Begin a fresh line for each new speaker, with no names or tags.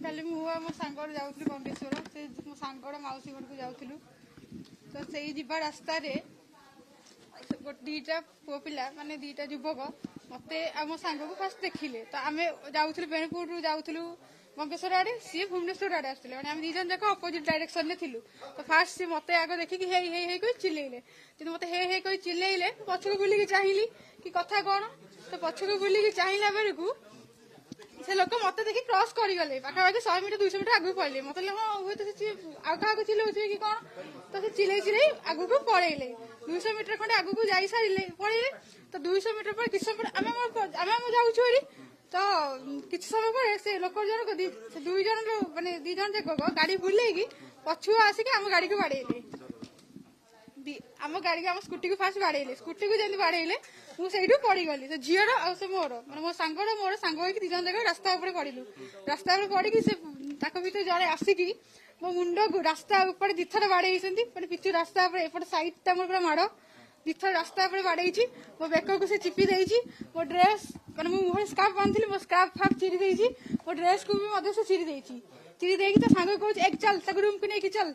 କାଲି ମୁଁ ଆଉ ମୋ ସାଙ୍ଗରେ ଯାଉଥିଲି ବଙ୍ଗେଶ୍ୱର, ସେ ମୋ ସାଙ୍ଗର ମାଉସୀ ଘରକୁ ଯାଉଥିଲୁ। ତ ସେଇ ଯିବା ରାସ୍ତାରେ ଦିଟା ପୁଅ ପିଲା ମାନେ ଦିଟା ଯୁବକ ମତେ ଆଉ ମୋ ସାଙ୍ଗକୁ ଫାଷ୍ଟ ଦେଖିଲେ। ତ ଆମେ ଯାଉଥିଲୁ ବେଣପୁରରୁ ଯାଉଥିଲୁ ବଙ୍ଗେଶ୍ୱର ଆଡେ, ସିଏ ଭୁବନେଶ୍ୱର ଆଡେ ଆସୁଥିଲେ। ମାନେ ଆମେ ଦି ଜଣ ଯାକ ଅପୋଜିଟ୍ ଡାଇରେକ୍ସନରେ ଥିଲୁ। ତ ଫାଷ୍ଟ ସିଏ ମତେ ଆଗ ଦେଖିକି ହେଇ ହେଇ ହେଇ କରି ଚିଲେଇଲେ। କିନ୍ତୁ ମତେ ହେଇ ହେଇ କରି ଚିଲେଇଲେ, ପଛକୁ ବୁଲିକି ଚାହିଁଲି କି କଥା କଣ। ତ ପଛକୁ ବୁଲିକି ଚାହିଁଲା ବେଳକୁ ସେ ଲୋକ ମତେ ଦେଖି କ୍ରସ୍ କରିଗଲେ, ପାଖାପାଖି 100 ମିଟର 200 ମିଟର ଆଗକୁ ପଳେଇଲେ। ମତେ ହଁ ହୁଏତ ସେ ଆଉ କାହାକୁ ଚିଲଉଥିବେ କି କଣ। ତ ସେ ଚିଲେଇ ଚିଲେଇ ଆଗକୁ ପଳେଇଲେ, 200 ମିଟର ଖଣ୍ଡେ ଆଗକୁ ଯାଇ ସାରିଲେ ପଳେଇଲେ। ତ 200 ମିଟର ପରେ କିଛି ସମୟ ପରେ ଆମେ ଯାଉଛୁ ଏଠି। ତ କିଛି ସମୟ ପରେ ସେ ଲୋକ ଜଣକ ସେ ଦୁଇ ଜଣ ମାନେ ଦି ଜଣ ଯାକ ଗାଡି ବୁଲେଇକି ପଛୁଆ ଆସିକି ଆମ ଗାଡିକୁ ବାଡେଇଲେ। ଆମ ଗାଡିକୁ ଆମ ସ୍କୁଟିକୁ ଫାଷ୍ଟ ବାଡେଇଲେ। ସ୍କୁଟିକୁ ଯେମିତି ବାଡେଇଲେ ମୁଁ ସେଇଠୁ ପଡିଗଲି। ସେ ଝିଅର ଆଉ ସେ ମୋର ମାନେ ମୋ ସାଙ୍ଗର ମୋର ସାଙ୍ଗ ହେଇକି ଦି ଜଣ ଯାକ ରାସ୍ତା ଉପରେ ପଡିଲୁ। ରାସ୍ତା ଉପରେ ପଡିକି ସେ ତାଙ୍କ ଭିତରେ ଜଣେ ଆସିକି ମୋ ମୁଣ୍ଡକୁ ରାସ୍ତା ଉପରେ ଦିଥର ବାଡେଇଛନ୍ତି। ମାନେ ପିଛୁ ରାସ୍ତା ଉପରେ ଏପଟେ ସାଇଡ ଟା ମୋର ପୁରା ମାଡ, ଦିଥର ରାସ୍ତା ଉପରେ ବାଡେଇଛି। ମୋ ବେକକୁ ସେ ଚିପି ଦେଇଛି। ମୋ ଡ୍ରେସ୍ ମାନେ ମୁଁ ମୁହଁରେ ସ୍କାର୍ଫ ବାନ୍ଧିଥିଲି, ମୋ ସ୍କାର୍ଫ ଫାର୍ଫ ଚିରି ଦେଇଛି। ମୋ ଡ୍ରେସକୁ ବି ମଧ୍ୟ ସେ ଚିରି ଦେଇଛି। ଚିରି ଦେଇକି ତା ସାଙ୍ଗ କହୁଛି ଏକ ଚାଲ ତାକୁ ରୁମକୁ ନେଇକି ଚାଲ।